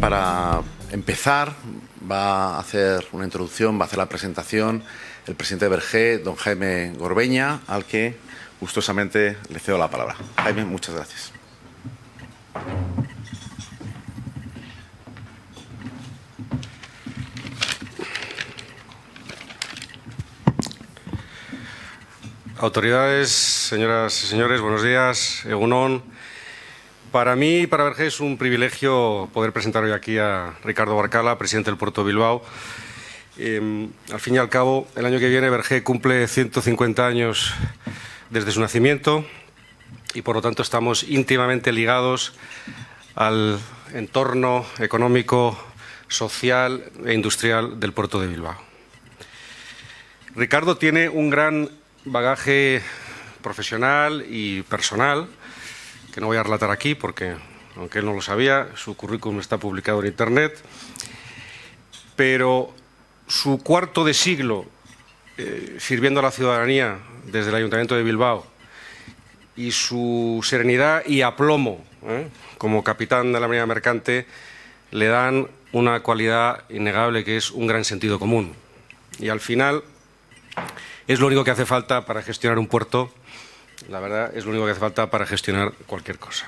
Para empezar, va a hacer una introducción, va a hacer la presentación el presidente de Vergé, don Jaime Gorbeña, al que gustosamente le cedo la palabra. Jaime, muchas gracias. Autoridades, señoras y señores, buenos días. Egunon. Para mí y para Vergé es un privilegio poder presentar hoy aquí a Ricardo Barcala, presidente del Puerto de Bilbao. Al fin y al cabo, el año que viene Vergé cumple 150 años desde su nacimiento y, por lo tanto, estamos íntimamente ligados al entorno económico, social e industrial del Puerto de Bilbao. Ricardo tiene un gran bagaje profesional y personal, que no voy a relatar aquí porque, aunque él no lo sabía, su currículum está publicado en Internet, pero su cuarto de siglo sirviendo a la ciudadanía desde el Ayuntamiento de Bilbao y su serenidad y aplomo como capitán de la Marina Mercante le dan una cualidad innegable, que es un gran sentido común. Y al final es lo único que hace falta para gestionar un puerto. La verdad, es lo único que hace falta para gestionar cualquier cosa.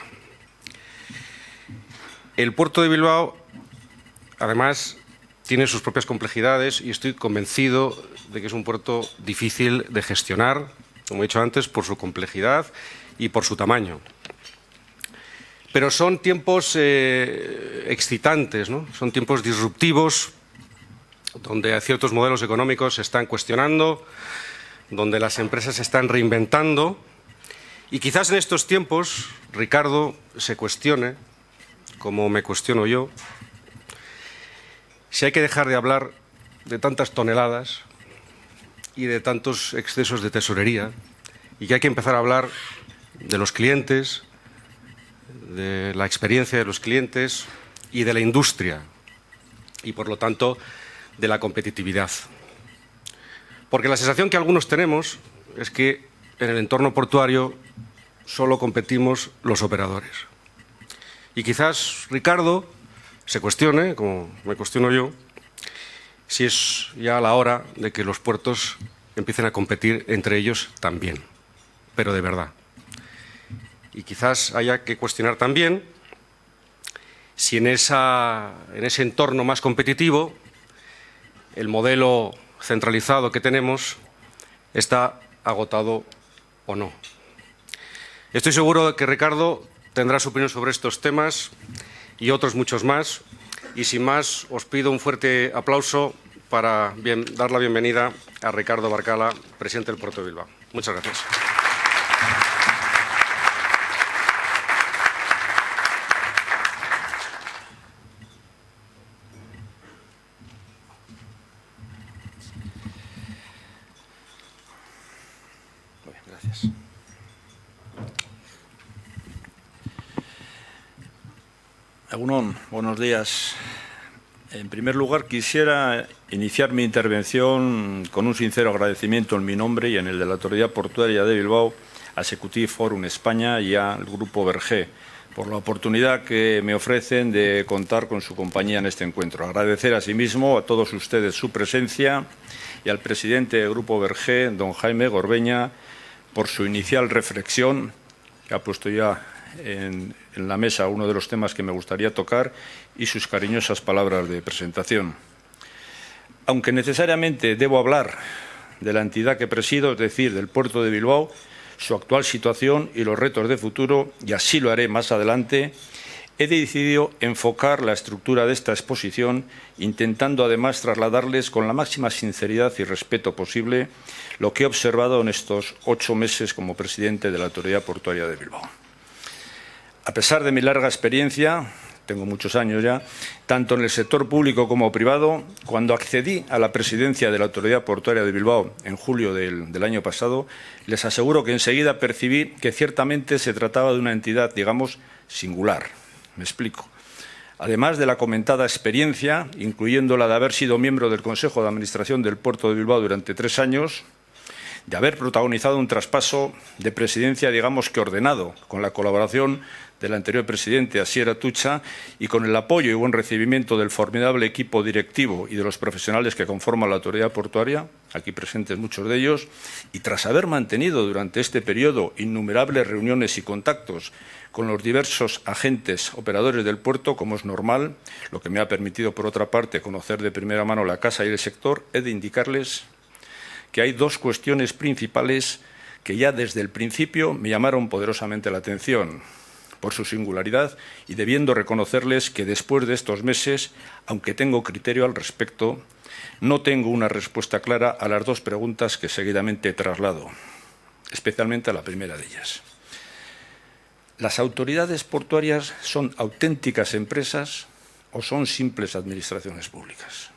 El Puerto de Bilbao, además, tiene sus propias complejidades y estoy convencido de que es un puerto difícil de gestionar, como he dicho antes, por su complejidad y por su tamaño. Pero son tiempos excitantes, ¿no? Son tiempos disruptivos, donde ciertos modelos económicos se están cuestionando, donde las empresas se están reinventando. Y quizás en estos tiempos Ricardo se cuestione, como me cuestiono yo, si hay que dejar de hablar de tantas toneladas y de tantos excesos de tesorería y que hay que empezar a hablar de los clientes, de la experiencia de los clientes y de la industria y, por lo tanto, de la competitividad. Porque la sensación que algunos tenemos es que en el entorno portuario solo competimos los operadores. Y quizás Ricardo se cuestione, como me cuestiono yo, si es ya la hora de que los puertos empiecen a competir entre ellos también, pero de verdad. Y quizás haya que cuestionar también si en ese entorno más competitivo el modelo centralizado que tenemos está agotado o no. Estoy seguro de que Ricardo tendrá su opinión sobre estos temas y otros muchos más. Y sin más, os pido un fuerte aplauso para dar la bienvenida a Ricardo Barcala, presidente del Puerto de Bilbao. Muchas gracias. Gracias. Egunon, buenos días. En primer lugar, quisiera iniciar mi intervención con un sincero agradecimiento en mi nombre y en el de la Autoridad Portuaria de Bilbao, a Executive Forum España y al Grupo Vergé, por la oportunidad que me ofrecen de contar con su compañía en este encuentro. Agradecer asimismo a todos ustedes su presencia y al presidente del Grupo Vergé, don Jaime Gorbeña, por su inicial reflexión, que ha puesto ya en la mesa uno de los temas que me gustaría tocar, y sus cariñosas palabras de presentación. Aunque necesariamente debo hablar de la entidad que presido, es decir, del Puerto de Bilbao, su actual situación y los retos de futuro, y así lo haré más adelante, he decidido enfocar la estructura de esta exposición intentando además trasladarles con la máxima sinceridad y respeto posible lo que he observado en estos 8 meses como presidente de la Autoridad Portuaria de Bilbao. A pesar de mi larga experiencia, tengo muchos años ya, tanto en el sector público como privado, cuando accedí a la presidencia de la Autoridad Portuaria de Bilbao en julio del año pasado, les aseguro que enseguida percibí que ciertamente se trataba de una entidad, digamos, singular. Me explico. Además de la comentada experiencia, incluyendo la de haber sido miembro del Consejo de Administración del Puerto de Bilbao durante 3 años, de haber protagonizado un traspaso de presidencia, digamos que ordenado, con la colaboración del anterior presidente, Asier Atutxa, y con el apoyo y buen recibimiento del formidable equipo directivo y de los profesionales que conforman la autoridad portuaria, aquí presentes muchos de ellos, y tras haber mantenido durante este periodo innumerables reuniones y contactos con los diversos agentes operadores del puerto, como es normal, lo que me ha permitido, por otra parte, conocer de primera mano la casa y el sector, he de indicarles que hay dos cuestiones principales que ya desde el principio me llamaron poderosamente la atención por su singularidad y debiendo reconocerles que después de estos meses, aunque tengo criterio al respecto, no tengo una respuesta clara a las dos preguntas que seguidamente traslado, especialmente a la primera de ellas. ¿Las autoridades portuarias son auténticas empresas o son simples administraciones públicas?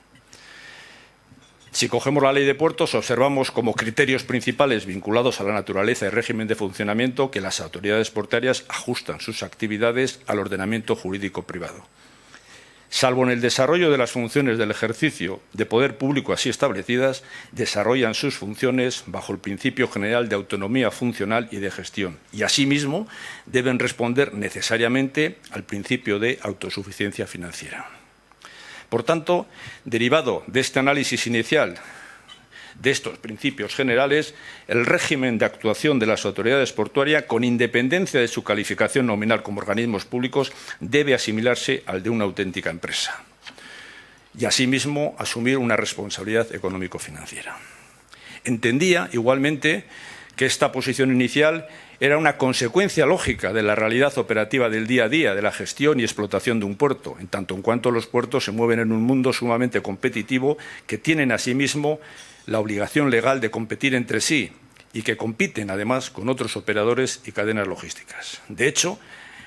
Si cogemos la Ley de Puertos, observamos como criterios principales vinculados a la naturaleza y régimen de funcionamiento que las autoridades portuarias ajustan sus actividades al ordenamiento jurídico privado. Salvo en el desarrollo de las funciones del ejercicio de poder público así establecidas, desarrollan sus funciones bajo el principio general de autonomía funcional y de gestión, y asimismo deben responder necesariamente al principio de autosuficiencia financiera. Por tanto, derivado de este análisis inicial de estos principios generales, el régimen de actuación de las autoridades portuarias, con independencia de su calificación nominal como organismos públicos, debe asimilarse al de una auténtica empresa y, asimismo, asumir una responsabilidad económico-financiera. Entendía, igualmente, que esta posición inicial era una consecuencia lógica de la realidad operativa del día a día de la gestión y explotación de un puerto, en tanto en cuanto los puertos se mueven en un mundo sumamente competitivo que tienen asimismo la obligación legal de competir entre sí y que compiten además con otros operadores y cadenas logísticas. De hecho,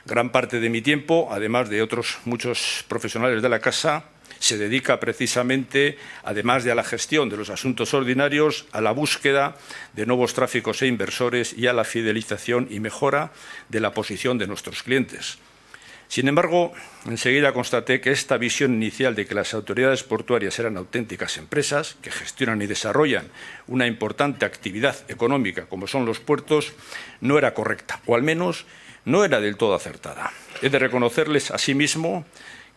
gran parte de mi tiempo, además de otros muchos profesionales de la casa, se dedica precisamente, además de a la gestión de los asuntos ordinarios, a la búsqueda de nuevos tráficos e inversores y a la fidelización y mejora de la posición de nuestros clientes. Sin embargo, enseguida constaté que esta visión inicial de que las autoridades portuarias eran auténticas empresas que gestionan y desarrollan una importante actividad económica como son los puertos no era correcta, o al menos no era del todo acertada. He de reconocerles asimismo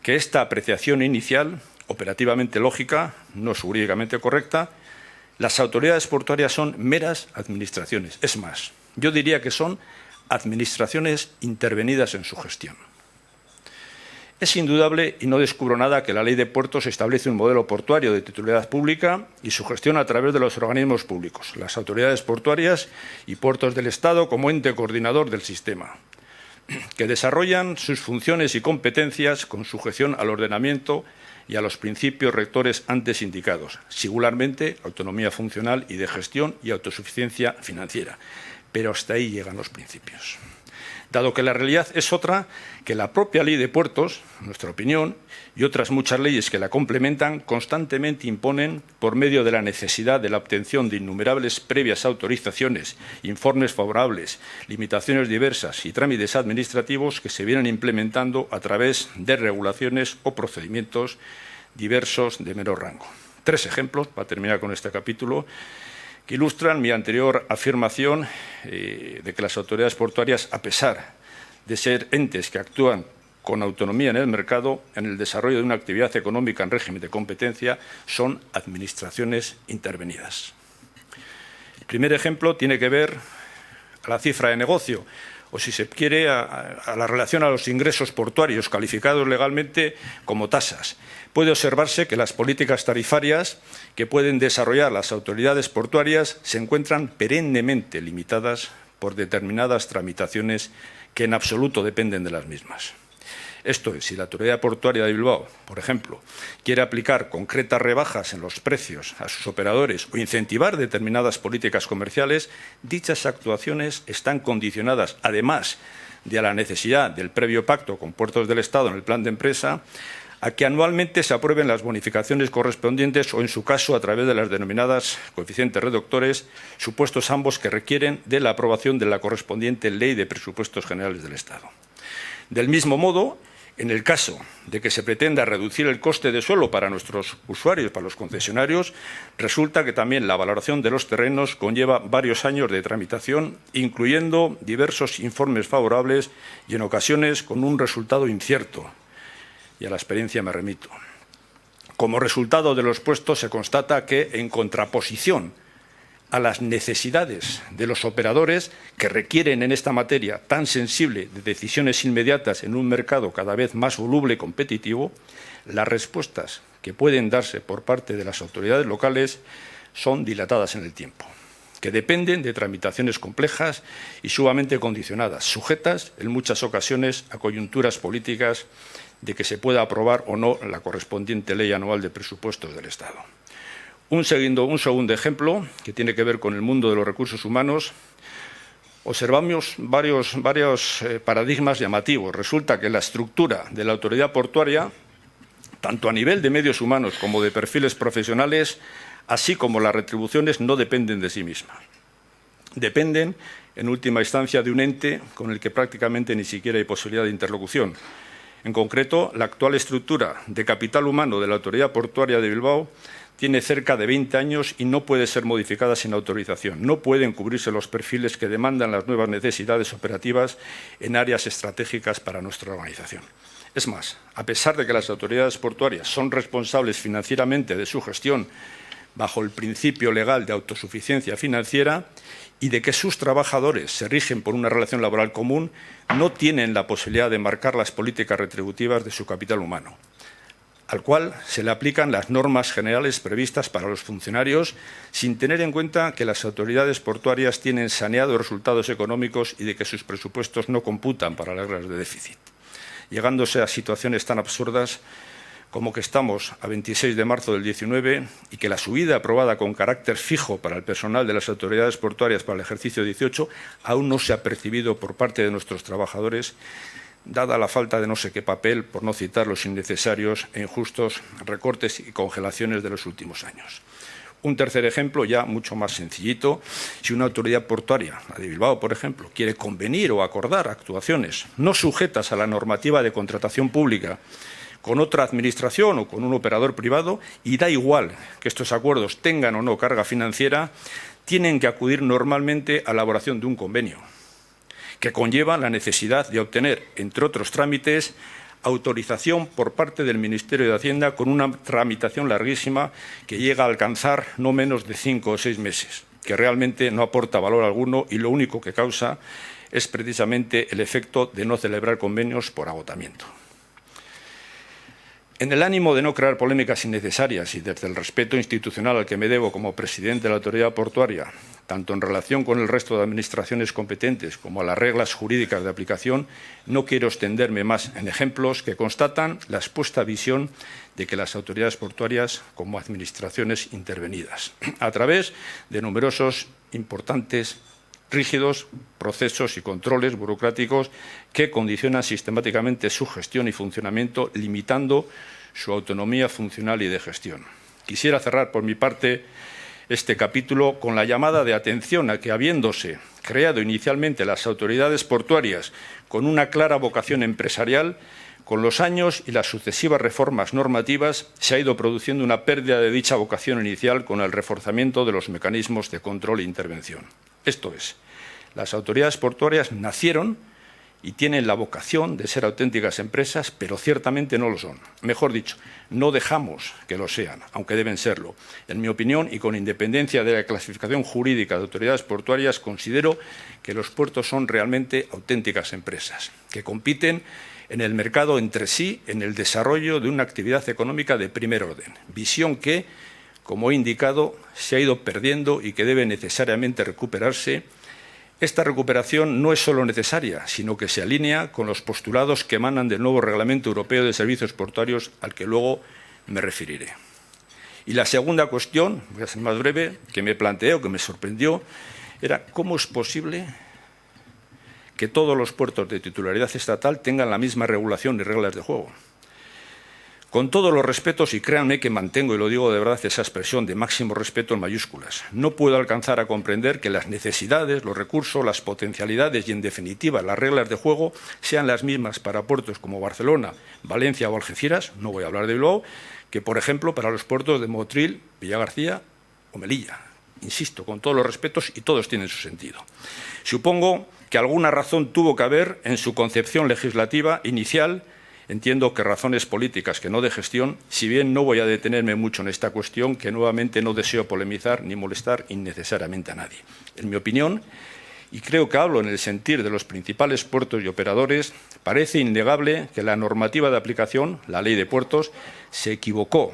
que esta apreciación inicial, operativamente lógica, no jurídicamente correcta, las autoridades portuarias son meras administraciones. Es más, yo diría que son administraciones intervenidas en su gestión. Es indudable, y no descubro nada, que la Ley de Puertos establece un modelo portuario de titularidad pública y su gestión a través de los organismos públicos, las autoridades portuarias y puertos del Estado como ente coordinador del sistema, que desarrollan sus funciones y competencias con sujeción al ordenamiento y a los principios rectores antes indicados, singularmente autonomía funcional y de gestión y autosuficiencia financiera. Pero hasta ahí llegan los principios. Dado que la realidad es otra, que la propia Ley de Puertos, en nuestra opinión, y otras muchas leyes que la complementan, constantemente imponen, por medio de la necesidad de la obtención de innumerables previas autorizaciones, informes favorables, limitaciones diversas y trámites administrativos que se vienen implementando a través de regulaciones o procedimientos diversos de menor rango. Tres ejemplos, para terminar con este capítulo, que ilustran mi anterior afirmación de que las autoridades portuarias, a pesar de ser entes que actúan con autonomía en el mercado, en el desarrollo de una actividad económica en régimen de competencia, son administraciones intervenidas. El primer ejemplo tiene que ver a la cifra de negocio, o si se quiere, a la relación a los ingresos portuarios calificados legalmente como tasas. Puede observarse que las políticas tarifarias que pueden desarrollar las autoridades portuarias se encuentran perennemente limitadas por determinadas tramitaciones que en absoluto dependen de las mismas. Esto es, si la Autoridad Portuaria de Bilbao, por ejemplo, quiere aplicar concretas rebajas en los precios a sus operadores o incentivar determinadas políticas comerciales, dichas actuaciones están condicionadas, además de a la necesidad del previo pacto con puertos del Estado en el plan de empresa, a que anualmente se aprueben las bonificaciones correspondientes o, en su caso, a través de las denominadas coeficientes reductores, supuestos ambos que requieren de la aprobación de la correspondiente Ley de Presupuestos Generales del Estado. Del mismo modo En el caso de que se pretenda reducir el coste de suelo para nuestros usuarios, para los concesionarios, resulta que también la valoración de los terrenos conlleva varios años de tramitación, incluyendo diversos informes favorables y en ocasiones con un resultado incierto. Y a la experiencia me remito. Como resultado de lo expuesto, se constata que, en contraposición a las necesidades de los operadores que requieren en esta materia tan sensible de decisiones inmediatas en un mercado cada vez más voluble y competitivo, las respuestas que pueden darse por parte de las autoridades locales son dilatadas en el tiempo, que dependen de tramitaciones complejas y sumamente condicionadas, sujetas en muchas ocasiones a coyunturas políticas de que se pueda aprobar o no la correspondiente ley anual de presupuestos del Estado. Un segundo ejemplo, que tiene que ver con el mundo de los recursos humanos. Observamos varios paradigmas llamativos. Resulta que la estructura de la autoridad portuaria, tanto a nivel de medios humanos como de perfiles profesionales, así como las retribuciones, no dependen de sí misma. Dependen, en última instancia, de un ente con el que prácticamente ni siquiera hay posibilidad de interlocución. En concreto, la actual estructura de capital humano de la autoridad portuaria de Bilbao tiene cerca de 20 años y no puede ser modificada sin autorización. No pueden cubrirse los perfiles que demandan las nuevas necesidades operativas en áreas estratégicas para nuestra organización. Es más, a pesar de que las autoridades portuarias son responsables financieramente de su gestión bajo el principio legal de autosuficiencia financiera y de que sus trabajadores se rigen por una relación laboral común, no tienen la posibilidad de marcar las políticas retributivas de su capital humano, al cual se le aplican las normas generales previstas para los funcionarios, sin tener en cuenta que las autoridades portuarias tienen saneados resultados económicos y de que sus presupuestos no computan para las reglas de déficit, llegándose a situaciones tan absurdas como que estamos a 26 de marzo del 19 y que la subida aprobada con carácter fijo para el personal de las autoridades portuarias para el ejercicio 18 aún no se ha percibido por parte de nuestros trabajadores, dada la falta de no sé qué papel, por no citar los innecesarios e injustos recortes y congelaciones de los últimos años. Un tercer ejemplo, ya mucho más sencillito: si una autoridad portuaria, la de Bilbao, por ejemplo, quiere convenir o acordar actuaciones no sujetas a la normativa de contratación pública con otra administración o con un operador privado, y da igual que estos acuerdos tengan o no carga financiera, tienen que acudir normalmente a la elaboración de un convenio, que conlleva la necesidad de obtener, entre otros trámites, autorización por parte del Ministerio de Hacienda, con una tramitación larguísima que llega a alcanzar no menos de 5 o 6 meses, que realmente no aporta valor alguno y lo único que causa es precisamente el efecto de no celebrar convenios por agotamiento. En el ánimo de no crear polémicas innecesarias y desde el respeto institucional al que me debo como presidente de la autoridad portuaria, tanto en relación con el resto de administraciones competentes como a las reglas jurídicas de aplicación, no quiero extenderme más en ejemplos que constatan la expuesta visión de que las autoridades portuarias como administraciones intervenidas, a través de numerosos, importantes, rígidos procesos y controles burocráticos que condicionan sistemáticamente su gestión y funcionamiento, limitando su autonomía funcional y de gestión. Quisiera cerrar por mi parte este capítulo con la llamada de atención a que, habiéndose creado inicialmente las autoridades portuarias con una clara vocación empresarial, con los años y las sucesivas reformas normativas se ha ido produciendo una pérdida de dicha vocación inicial con el reforzamiento de los mecanismos de control e intervención. Esto es, las autoridades portuarias nacieron y tienen la vocación de ser auténticas empresas, pero ciertamente no lo son. Mejor dicho, no dejamos que lo sean, aunque deben serlo. En mi opinión, y con independencia de la clasificación jurídica de autoridades portuarias, considero que los puertos son realmente auténticas empresas, que compiten en el mercado entre sí en el desarrollo de una actividad económica de primer orden, visión que, como he indicado, se ha ido perdiendo y que debe necesariamente recuperarse. Esta recuperación no es solo necesaria, sino que se alinea con los postulados que emanan del nuevo Reglamento Europeo de Servicios Portuarios, al que luego me referiré. Y la segunda cuestión, voy a ser más breve, que me planteé o que me sorprendió, era cómo es posible que todos los puertos de titularidad estatal tengan la misma regulación y reglas de juego. Con todos los respetos, y créanme que mantengo, y lo digo de verdad, esa expresión de máximo respeto en mayúsculas, no puedo alcanzar a comprender que las necesidades, los recursos, las potencialidades y, en definitiva, las reglas de juego sean las mismas para puertos como Barcelona, Valencia o Algeciras, no voy a hablar de Bilbao, que, por ejemplo, para los puertos de Motril, Villagarcía o Melilla. Insisto, con todos los respetos, y todos tienen su sentido. Supongo que alguna razón tuvo que haber en su concepción legislativa inicial. Entiendo que razones políticas, que no de gestión, si bien no voy a detenerme mucho en esta cuestión, que nuevamente no deseo polemizar ni molestar innecesariamente a nadie. En mi opinión, y creo que hablo en el sentir de los principales puertos y operadores, parece innegable que la normativa de aplicación, la Ley de Puertos, se equivocó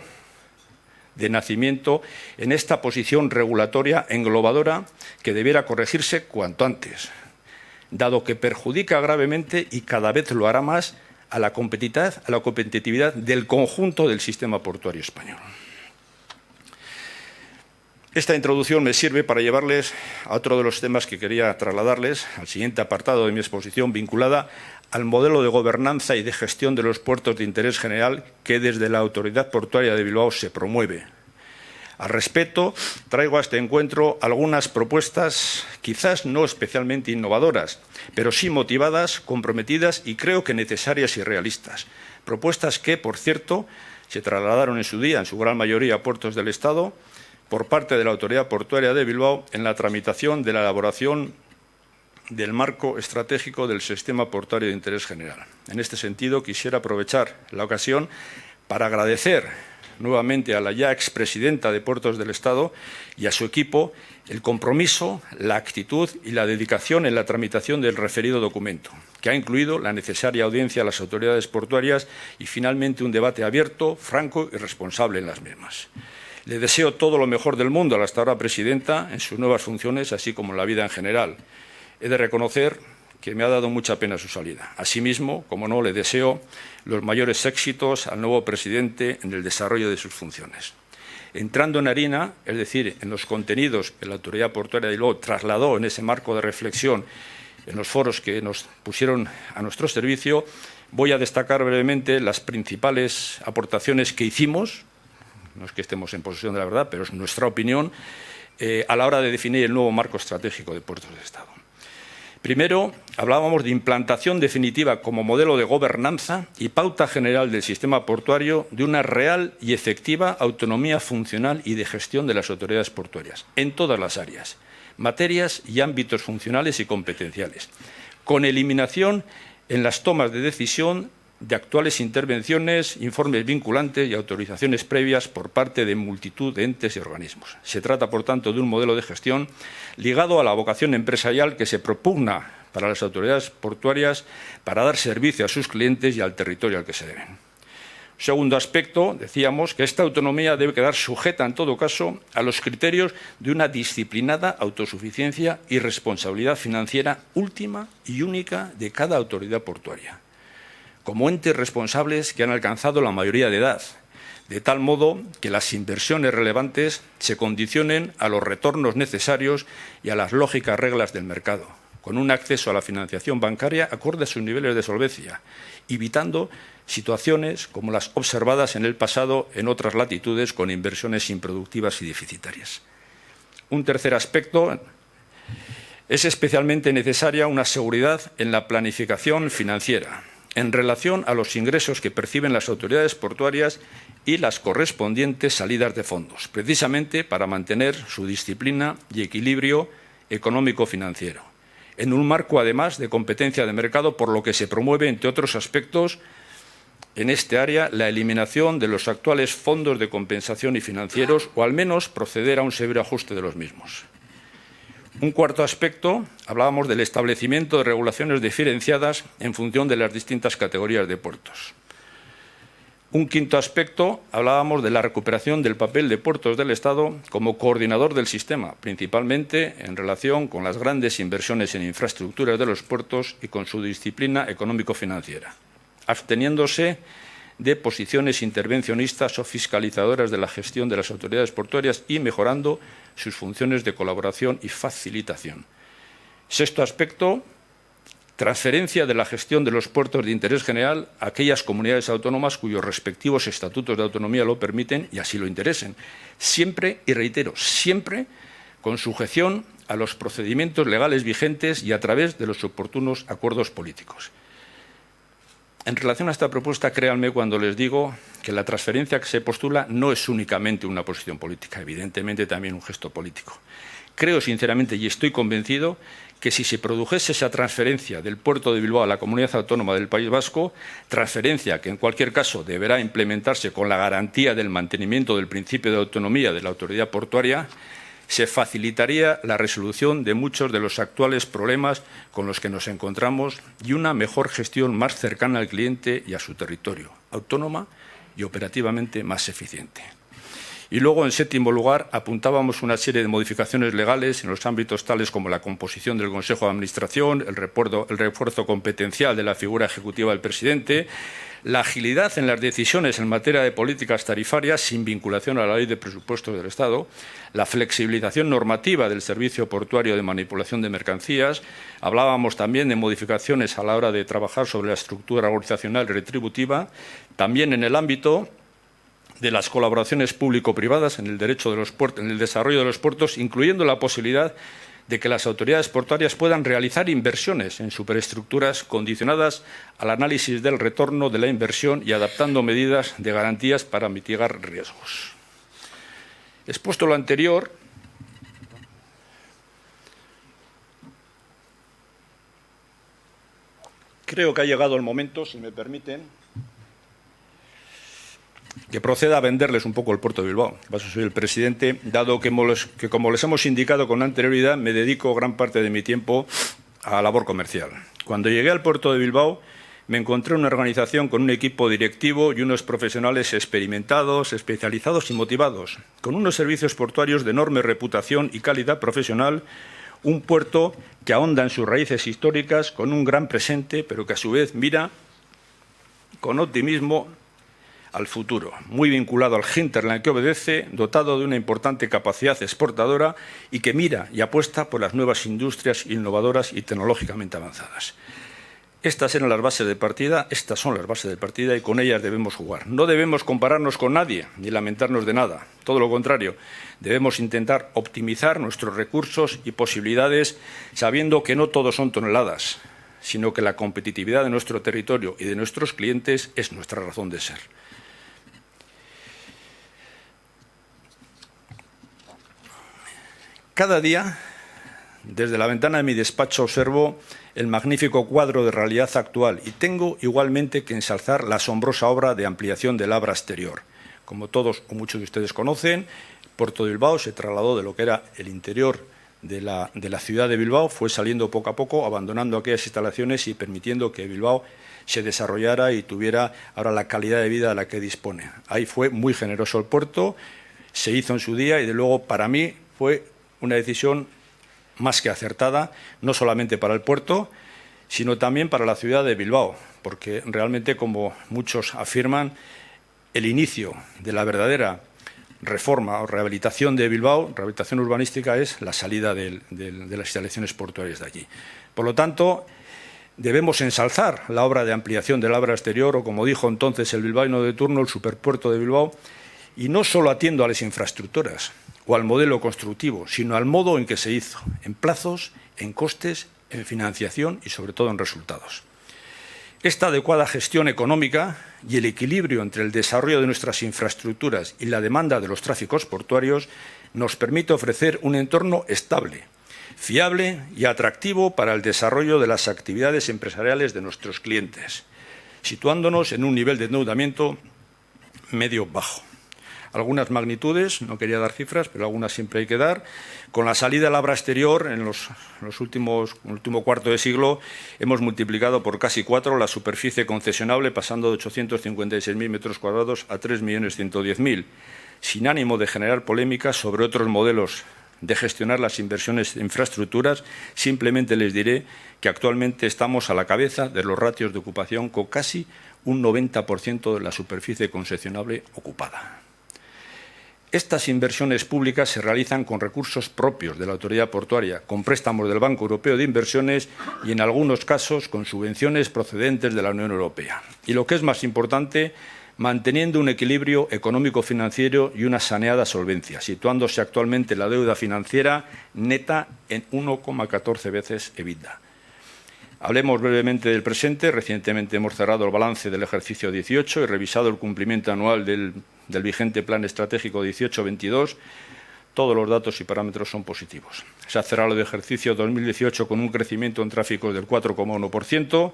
de nacimiento en esta posición regulatoria englobadora que debiera corregirse cuanto antes, dado que perjudica gravemente y cada vez lo hará más a la competitividad del conjunto del sistema portuario español. Esta introducción me sirve para llevarles a otro de los temas que quería trasladarles, al siguiente apartado de mi exposición, vinculada al modelo de gobernanza y de gestión de los puertos de interés general que desde la Autoridad Portuaria de Bilbao se promueve. Al respecto, traigo a este encuentro algunas propuestas, quizás no especialmente innovadoras, pero sí motivadas, comprometidas y creo que necesarias y realistas. Propuestas que, por cierto, se trasladaron en su día, en su gran mayoría, a puertos del Estado, por parte de la Autoridad Portuaria de Bilbao en la tramitación de la elaboración del marco estratégico del sistema portuario de interés general. En este sentido, quisiera aprovechar la ocasión para agradecer nuevamente a la ya expresidenta de Puertos del Estado y a su equipo el compromiso, la actitud y la dedicación en la tramitación del referido documento, que ha incluido la necesaria audiencia a las autoridades portuarias y, finalmente, un debate abierto, franco y responsable en las mismas. Le deseo todo lo mejor del mundo a la hasta ahora presidenta en sus nuevas funciones, así como en la vida en general. He de reconocer que me ha dado mucha pena su salida. Asimismo, como no, le deseo los mayores éxitos al nuevo presidente en el desarrollo de sus funciones. Entrando en harina, es decir, en los contenidos que la Autoridad Portuaria de Bilbao trasladó en ese marco de reflexión en los foros que nos pusieron a nuestro servicio, voy a destacar brevemente las principales aportaciones que hicimos, no es que estemos en posesión de la verdad, pero es nuestra opinión, a la hora de definir el nuevo marco estratégico de Puertos del Estado. Primero, hablábamos de implantación definitiva como modelo de gobernanza y pauta general del sistema portuario de una real y efectiva autonomía funcional y de gestión de las autoridades portuarias, en todas las áreas, materias y ámbitos funcionales y competenciales, con eliminación en las tomas de decisión de actuales intervenciones, informes vinculantes y autorizaciones previas por parte de multitud de entes y organismos. Se trata, por tanto, de un modelo de gestión ligado a la vocación empresarial que se propugna para las autoridades portuarias para dar servicio a sus clientes y al territorio al que se deben. Segundo aspecto, decíamos que esta autonomía debe quedar sujeta, en todo caso, a los criterios de una disciplinada autosuficiencia y responsabilidad financiera última y única de cada autoridad portuaria, como entes responsables que han alcanzado la mayoría de edad, de tal modo que las inversiones relevantes se condicionen a los retornos necesarios y a las lógicas reglas del mercado, con un acceso a la financiación bancaria acorde a sus niveles de solvencia, evitando situaciones como las observadas en el pasado en otras latitudes con inversiones improductivas y deficitarias. Un tercer aspecto: es especialmente necesaria una seguridad en la planificación financiera en relación a los ingresos que perciben las autoridades portuarias y las correspondientes salidas de fondos, precisamente para mantener su disciplina y equilibrio económico-financiero, en un marco, además, de competencia de mercado, por lo que se promueve, entre otros aspectos, en este área, la eliminación de los actuales fondos de compensación y financieros, o al menos proceder a un severo ajuste de los mismos. Un cuarto aspecto, hablábamos del establecimiento de regulaciones diferenciadas en función de las distintas categorías de puertos. Un quinto aspecto, hablábamos de la recuperación del papel de Puertos del Estado como coordinador del sistema, principalmente en relación con las grandes inversiones en infraestructuras de los puertos y con su disciplina económico-financiera, absteniéndose de posiciones intervencionistas o fiscalizadoras de la gestión de las autoridades portuarias y mejorando sus funciones de colaboración y facilitación. Sexto aspecto, transferencia de la gestión de los puertos de interés general a aquellas comunidades autónomas cuyos respectivos estatutos de autonomía lo permiten y así lo interesen. Siempre, y reitero, siempre con sujeción a los procedimientos legales vigentes y a través de los oportunos acuerdos políticos. En relación a esta propuesta, créanme cuando les digo que la transferencia que se postula no es únicamente una posición política, evidentemente también un gesto político. Creo sinceramente y estoy convencido que si se produjese esa transferencia del puerto de Bilbao a la Comunidad Autónoma del País Vasco, transferencia que en cualquier caso deberá implementarse con la garantía del mantenimiento del principio de autonomía de la autoridad portuaria, se facilitaría la resolución de muchos de los actuales problemas con los que nos encontramos y una mejor gestión más cercana al cliente y a su territorio, autónoma y operativamente más eficiente. Y luego, en séptimo lugar, apuntábamos una serie de modificaciones legales en los ámbitos tales como la composición del Consejo de Administración, el refuerzo competencial de la figura ejecutiva del presidente, la agilidad en las decisiones en materia de políticas tarifarias sin vinculación a la Ley de Presupuestos del Estado, la flexibilización normativa del servicio portuario de manipulación de mercancías. Hablábamos también de modificaciones a la hora de trabajar sobre la estructura organizacional y retributiva, también en el ámbito de las colaboraciones público-privadas en el desarrollo de los puertos, incluyendo la posibilidad de que las autoridades portuarias puedan realizar inversiones en superestructuras condicionadas al análisis del retorno de la inversión y adaptando medidas de garantías para mitigar riesgos. Expuesto lo anterior, creo que ha llegado el momento, si me permiten, que proceda a venderles un poco el puerto de Bilbao. Paso soy el presidente, dado que, como les hemos indicado con anterioridad, me dedico gran parte de mi tiempo a la labor comercial. Cuando llegué al puerto de Bilbao, me encontré una organización con un equipo directivo y unos profesionales experimentados, especializados y motivados, con unos servicios portuarios de enorme reputación y calidad profesional, un puerto que ahonda en sus raíces históricas con un gran presente, pero que a su vez mira con optimismo al futuro, muy vinculado al hinterland que obedece, dotado de una importante capacidad exportadora y que mira y apuesta por las nuevas industrias innovadoras y tecnológicamente avanzadas. Estas eran las bases de partida, estas son las bases de partida y con ellas debemos jugar. No debemos compararnos con nadie ni lamentarnos de nada, todo lo contrario. Debemos intentar optimizar nuestros recursos y posibilidades sabiendo que no todos son toneladas, sino que la competitividad de nuestro territorio y de nuestros clientes es nuestra razón de ser. Cada día, desde la ventana de mi despacho, observo el magnífico cuadro de realidad actual y tengo igualmente que ensalzar la asombrosa obra de ampliación del Abra exterior. Como todos o muchos de ustedes conocen, el puerto de Bilbao se trasladó de lo que era el interior de la ciudad de Bilbao, fue saliendo poco a poco, abandonando aquellas instalaciones y permitiendo que Bilbao se desarrollara y tuviera ahora la calidad de vida de la que dispone. Ahí fue muy generoso el puerto, se hizo en su día y, de luego, para mí fue una decisión más que acertada, no solamente para el puerto, sino también para la ciudad de Bilbao, porque realmente, como muchos afirman, el inicio de la verdadera reforma o rehabilitación de Bilbao, rehabilitación urbanística, es la salida de las instalaciones portuarias de allí. Por lo tanto, debemos ensalzar la obra de ampliación del Abra exterior, o como dijo entonces el bilbaíno de turno, el superpuerto de Bilbao, y no solo atiendo a las infraestructuras o al modelo constructivo, sino al modo en que se hizo, en plazos, en costes, en financiación y, sobre todo, en resultados. Esta adecuada gestión económica y el equilibrio entre el desarrollo de nuestras infraestructuras y la demanda de los tráficos portuarios nos permite ofrecer un entorno estable, fiable y atractivo para el desarrollo de las actividades empresariales de nuestros clientes, situándonos en un nivel de endeudamiento medio-bajo. Algunas magnitudes, no quería dar cifras, pero algunas siempre hay que dar. Con la salida del Abra exterior, en el último cuarto de siglo, hemos multiplicado por casi 4 la superficie concesionable, pasando de 856.000 metros cuadrados a 3.110.000, sin ánimo de generar polémicas sobre otros modelos de gestionar las inversiones de infraestructuras. Simplemente les diré que actualmente estamos a la cabeza de los ratios de ocupación, con casi un 90% de la superficie concesionable ocupada. Estas inversiones públicas se realizan con recursos propios de la autoridad portuaria, con préstamos del Banco Europeo de Inversiones y, en algunos casos, con subvenciones procedentes de la Unión Europea. Y lo que es más importante, manteniendo un equilibrio económico-financiero y una saneada solvencia, situándose actualmente la deuda financiera neta en 1,14 veces EBITDA. Hablemos brevemente del presente. Recientemente hemos cerrado el balance del ejercicio 18 y revisado el cumplimiento anual del vigente Plan Estratégico 18-22. Todos los datos y parámetros son positivos. Se ha cerrado el ejercicio 2018 con un crecimiento en tráfico del 4,1%,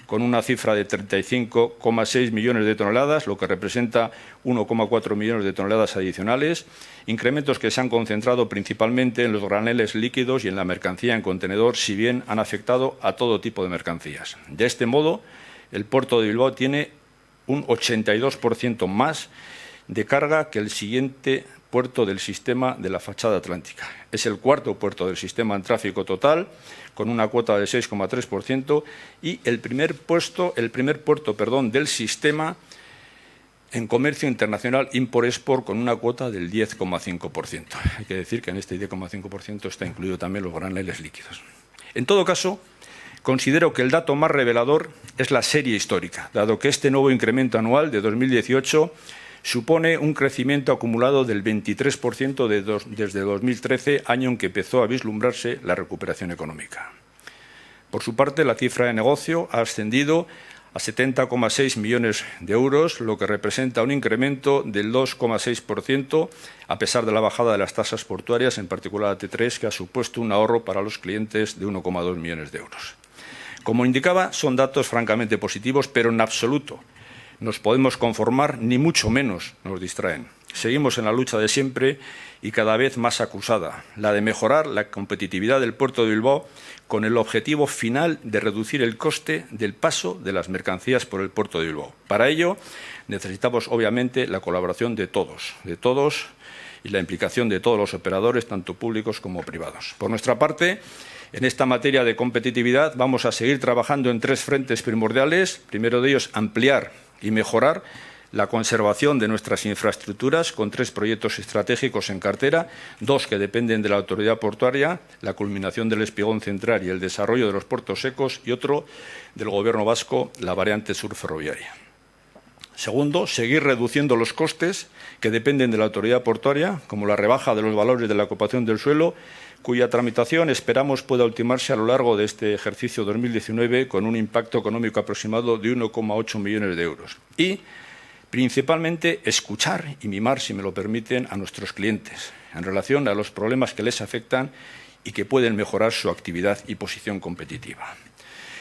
con una cifra de 35,6 millones de toneladas, lo que representa 1,4 millones de toneladas adicionales, incrementos que se han concentrado principalmente en los graneles líquidos y en la mercancía en contenedor, si bien han afectado a todo tipo de mercancías. De este modo, el puerto de Bilbao tiene un 82% más de carga que el siguiente puerto del sistema de la fachada atlántica. Es el cuarto puerto del sistema en tráfico total, con una cuota del 6,3%, y el primer puerto del sistema en comercio internacional import-export, con una cuota del 10,5%. Hay que decir que en este 10,5% está incluido también los graneles líquidos. En todo caso, considero que el dato más revelador es la serie histórica, dado que este nuevo incremento anual de 2018 supone un crecimiento acumulado del 23% desde 2013, año en que empezó a vislumbrarse la recuperación económica. Por su parte, la cifra de negocio ha ascendido a 70,6 millones de euros, lo que representa un incremento del 2,6%, a pesar de la bajada de las tasas portuarias, en particular la T3, que ha supuesto un ahorro para los clientes de 1,2 millones de euros. Como indicaba, son datos francamente positivos, pero en absoluto nos podemos conformar, ni mucho menos nos distraen. Seguimos en la lucha de siempre y cada vez más acusada, la de mejorar la competitividad del puerto de Bilbao, con el objetivo final de reducir el coste del paso de las mercancías por el puerto de Bilbao. Para ello, necesitamos, obviamente, la colaboración de todos y la implicación de todos los operadores, tanto públicos como privados. Por nuestra parte, en esta materia de competitividad vamos a seguir trabajando en tres frentes primordiales. Primero de ellos, ampliar y mejorar la conservación de nuestras infraestructuras, con 3 proyectos estratégicos en cartera, 2 que dependen de la autoridad portuaria, la culminación del espigón central y el desarrollo de los puertos secos, y otro del Gobierno vasco, la variante sur ferroviaria. Segundo, seguir reduciendo los costes que dependen de la autoridad portuaria, como la rebaja de los valores de la ocupación del suelo, cuya tramitación esperamos pueda ultimarse a lo largo de este ejercicio 2019 con un impacto económico aproximado de 1,8 millones de euros. Y, principalmente, escuchar y mimar, si me lo permiten, a nuestros clientes en relación a los problemas que les afectan y que pueden mejorar su actividad y posición competitiva.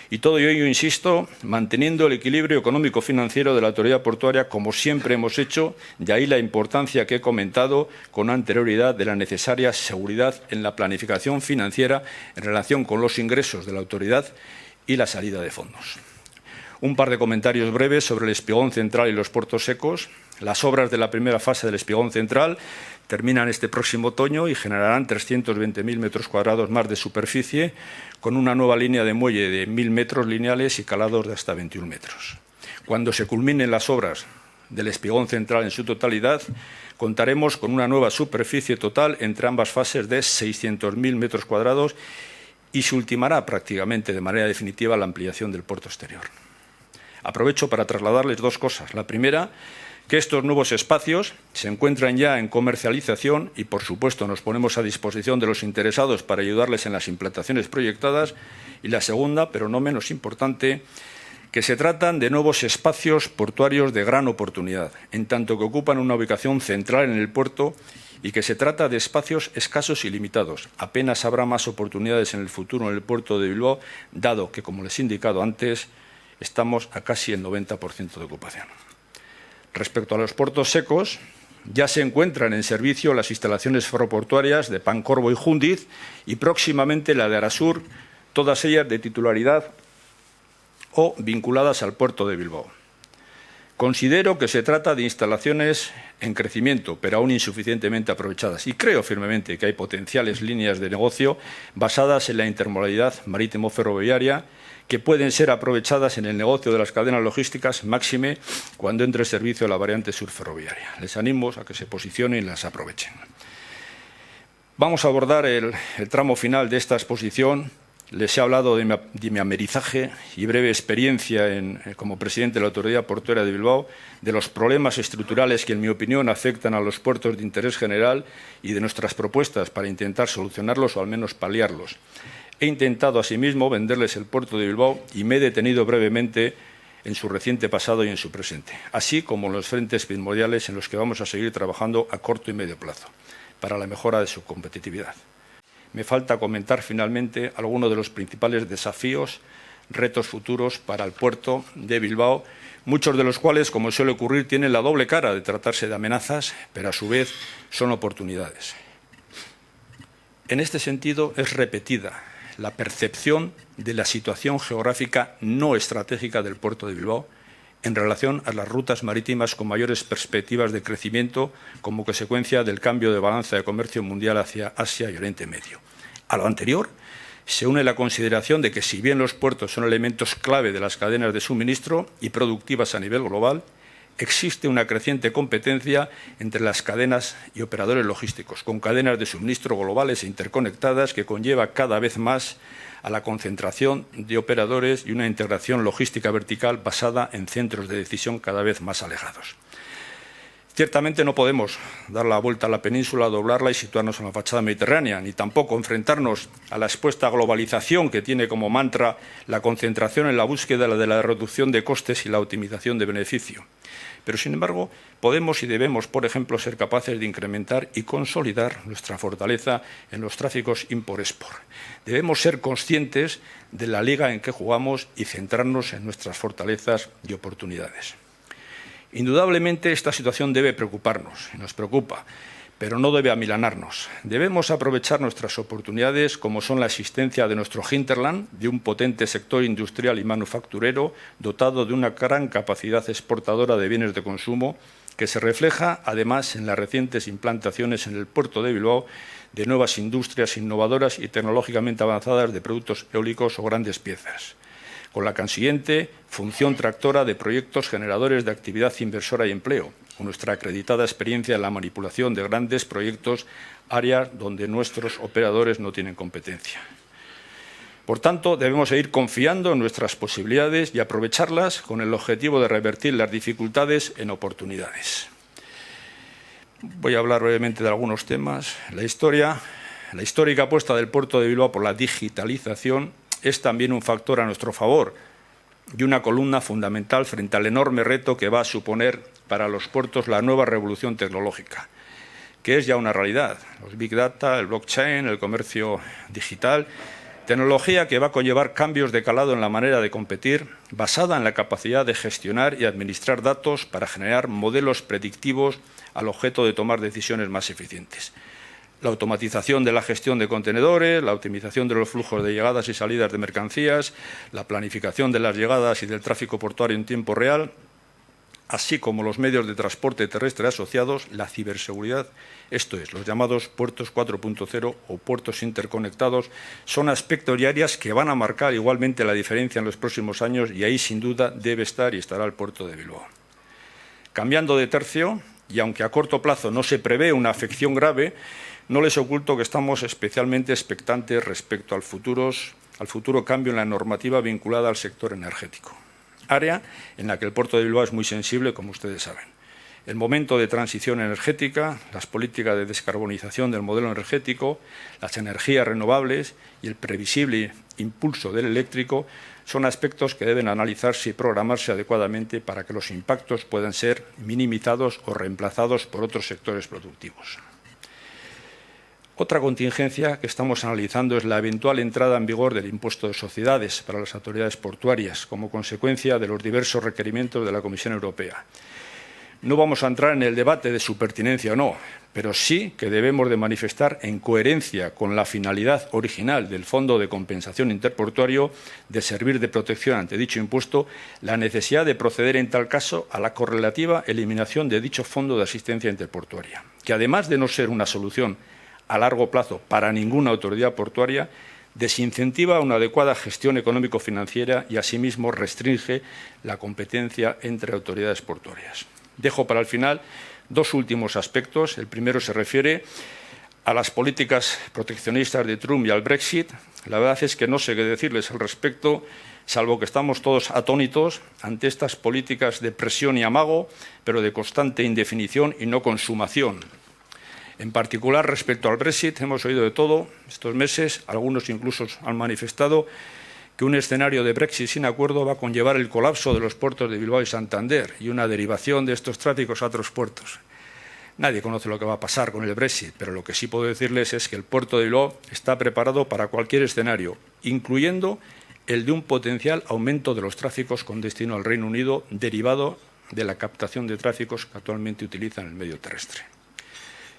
Y todo ello, insisto, manteniendo el equilibrio económico-financiero de la autoridad portuaria, como siempre hemos hecho, de ahí la importancia que he comentado con anterioridad de la necesaria seguridad en la planificación financiera en relación con los ingresos de la autoridad y la salida de fondos. Un par de comentarios breves sobre el espigón central y los puertos secos. Las obras de la primera fase del espigón central terminan este próximo otoño y generarán 320.000 metros cuadrados más de superficie, con una nueva línea de muelle de 1.000 metros lineales y calados de hasta 21 metros. Cuando se culminen las obras del espigón central en su totalidad, contaremos con una nueva superficie total entre ambas fases de 600.000 metros cuadrados y se ultimará prácticamente de manera definitiva la ampliación del puerto exterior. Aprovecho para trasladarles 2 cosas. La primera, que estos nuevos espacios se encuentran ya en comercialización y, por supuesto, nos ponemos a disposición de los interesados para ayudarles en las implantaciones proyectadas. Y la segunda, pero no menos importante, que se tratan de nuevos espacios portuarios de gran oportunidad, en tanto que ocupan una ubicación central en el puerto, y que se trata de espacios escasos y limitados. Apenas habrá más oportunidades en el futuro en el puerto de Bilbao, dado que, como les he indicado antes, estamos a casi el 90% de ocupación. Respecto a los puertos secos, ya se encuentran en servicio las instalaciones ferroportuarias de Pancorbo y Júndiz y próximamente la de Arasur, todas ellas de titularidad o vinculadas al puerto de Bilbao. Considero que se trata de instalaciones en crecimiento, pero aún insuficientemente aprovechadas. Y creo firmemente que hay potenciales líneas de negocio basadas en la intermodalidad marítimo-ferroviaria que pueden ser aprovechadas en el negocio de las cadenas logísticas, máxime cuando entre en servicio la variante sur ferroviaria. Les animo a que se posicionen y las aprovechen. Vamos a abordar el tramo final de esta exposición. Les he hablado de mi amerizaje y breve experiencia como presidente de la Autoridad Portuaria de Bilbao, de los problemas estructurales que, en mi opinión, afectan a los puertos de interés general y de nuestras propuestas para intentar solucionarlos o al menos paliarlos. He intentado, asimismo, venderles el puerto de Bilbao y me he detenido brevemente en su reciente pasado y en su presente, así como en los frentes primordiales en los que vamos a seguir trabajando a corto y medio plazo para la mejora de su competitividad. Me falta comentar finalmente algunos de los principales desafíos, retos futuros para el puerto de Bilbao, muchos de los cuales, como suele ocurrir, tienen la doble cara de tratarse de amenazas, pero a su vez son oportunidades. En este sentido, es repetida la percepción de la situación geográfica no estratégica del puerto de Bilbao en relación a las rutas marítimas con mayores perspectivas de crecimiento como consecuencia del cambio de balanza de comercio mundial hacia Asia y Oriente Medio. A lo anterior se une la consideración de que, si bien los puertos son elementos clave de las cadenas de suministro y productivas a nivel global, existe una creciente competencia entre las cadenas y operadores logísticos, con cadenas de suministro globales e interconectadas que conlleva cada vez más a la concentración de operadores y una integración logística vertical basada en centros de decisión cada vez más alejados. Ciertamente no podemos dar la vuelta a la península, doblarla y situarnos en la fachada mediterránea, ni tampoco enfrentarnos a la expuesta globalización que tiene como mantra la concentración en la búsqueda de la reducción de costes y la optimización de beneficio. Pero, sin embargo, podemos y debemos, por ejemplo, ser capaces de incrementar y consolidar nuestra fortaleza en los tráficos import-export. Debemos ser conscientes de la liga en que jugamos y centrarnos en nuestras fortalezas y oportunidades. Indudablemente, esta situación debe preocuparnos, y nos preocupa, pero no debe amilanarnos. Debemos aprovechar nuestras oportunidades, como son la existencia de nuestro hinterland, de un potente sector industrial y manufacturero dotado de una gran capacidad exportadora de bienes de consumo, que se refleja, además, en las recientes implantaciones en el puerto de Bilbao de nuevas industrias innovadoras y tecnológicamente avanzadas de productos eólicos o grandes piezas, con la consiguiente función tractora de proyectos generadores de actividad inversora y empleo, con nuestra acreditada experiencia en la manipulación de grandes proyectos, áreas donde nuestros operadores no tienen competencia. Por tanto, debemos seguir confiando en nuestras posibilidades y aprovecharlas con el objetivo de revertir las dificultades en oportunidades. Voy a hablar brevemente de algunos temas. La histórica apuesta del puerto de Bilbao por la digitalización es también un factor a nuestro favor y una columna fundamental frente al enorme reto que va a suponer para los puertos la nueva revolución tecnológica, que es ya una realidad. Los Big Data, el blockchain, el comercio digital, tecnología que va a conllevar cambios de calado en la manera de competir, basada en la capacidad de gestionar y administrar datos para generar modelos predictivos al objeto de tomar decisiones más eficientes. La automatización de la gestión de contenedores, la optimización de los flujos de llegadas y salidas de mercancías, la planificación de las llegadas y del tráfico portuario en tiempo real, así como los medios de transporte terrestre asociados, la ciberseguridad, esto es, los llamados puertos 4.0 o puertos interconectados, son aspectos y áreas que van a marcar igualmente la diferencia en los próximos años, y ahí sin duda debe estar y estará el puerto de Bilbao. Cambiando de tercio, y aunque a corto plazo no se prevé una afección grave, no les oculto que estamos especialmente expectantes respecto al futuro cambio en la normativa vinculada al sector energético, área en la que el puerto de Bilbao es muy sensible, como ustedes saben. El momento de transición energética, las políticas de descarbonización del modelo energético, las energías renovables y el previsible impulso del eléctrico son aspectos que deben analizarse y programarse adecuadamente para que los impactos puedan ser minimizados o reemplazados por otros sectores productivos. Otra contingencia que estamos analizando es la eventual entrada en vigor del impuesto de sociedades para las autoridades portuarias, como consecuencia de los diversos requerimientos de la Comisión Europea. No vamos a entrar en el debate de su pertinencia o no, pero sí que debemos de manifestar, en coherencia con la finalidad original del Fondo de Compensación Interportuario de servir de protección ante dicho impuesto, la necesidad de proceder en tal caso a la correlativa eliminación de dicho Fondo de Asistencia Interportuaria, que además de no ser una solución a largo plazo para ninguna autoridad portuaria, desincentiva una adecuada gestión económico-financiera y asimismo restringe la competencia entre autoridades portuarias. Dejo para el final dos últimos aspectos. El primero se refiere a las políticas proteccionistas de Trump y al Brexit. La verdad es que no sé qué decirles al respecto, salvo que estamos todos atónitos ante estas políticas de presión y amago, pero de constante indefinición y no consumación. En particular, respecto al Brexit, hemos oído de todo estos meses. Algunos incluso han manifestado que un escenario de Brexit sin acuerdo va a conllevar el colapso de los puertos de Bilbao y Santander y una derivación de estos tráficos a otros puertos. Nadie conoce lo que va a pasar con el Brexit, pero lo que sí puedo decirles es que el puerto de Bilbao está preparado para cualquier escenario, incluyendo el de un potencial aumento de los tráficos con destino al Reino Unido derivado de la captación de tráficos que actualmente utilizan el medio terrestre.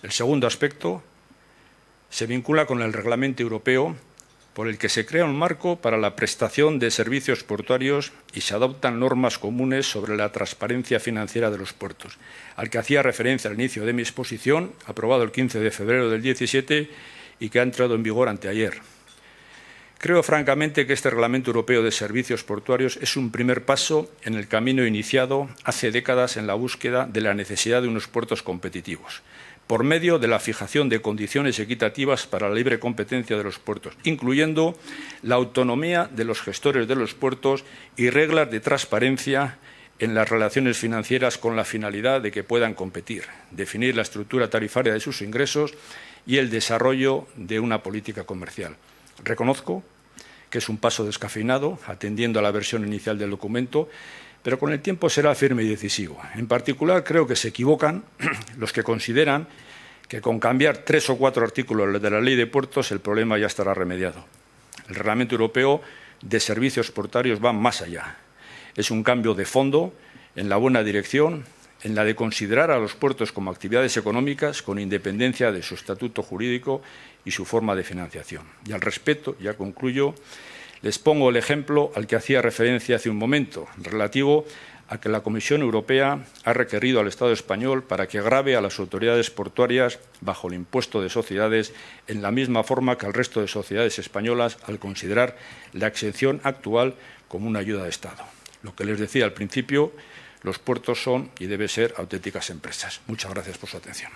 El segundo aspecto se vincula con el Reglamento Europeo por el que se crea un marco para la prestación de servicios portuarios y se adoptan normas comunes sobre la transparencia financiera de los puertos, al que hacía referencia al inicio de mi exposición, aprobado el 15 de febrero del 17 y que ha entrado en vigor anteayer. Creo francamente que este Reglamento Europeo de Servicios Portuarios es un primer paso en el camino iniciado hace décadas en la búsqueda de la necesidad de unos puertos competitivos, por medio de la fijación de condiciones equitativas para la libre competencia de los puertos, incluyendo la autonomía de los gestores de los puertos y reglas de transparencia en las relaciones financieras con la finalidad de que puedan competir, definir la estructura tarifaria de sus ingresos y el desarrollo de una política comercial. Reconozco que es un paso descafeinado, atendiendo a la versión inicial del documento, pero con el tiempo será firme y decisivo. En particular, creo que se equivocan los que consideran que con cambiar 3 o 4 artículos de la Ley de Puertos el problema ya estará remediado. El Reglamento Europeo de Servicios Portuarios va más allá. Es un cambio de fondo en la buena dirección, en la de considerar a los puertos como actividades económicas con independencia de su estatuto jurídico y su forma de financiación. Y al respecto, ya concluyo, les pongo el ejemplo al que hacía referencia hace un momento, relativo a que la Comisión Europea ha requerido al Estado español para que grave a las autoridades portuarias bajo el impuesto de sociedades en la misma forma que al resto de sociedades españolas al considerar la exención actual como una ayuda de Estado. Lo que les decía al principio, los puertos son y deben ser auténticas empresas. Muchas gracias por su atención.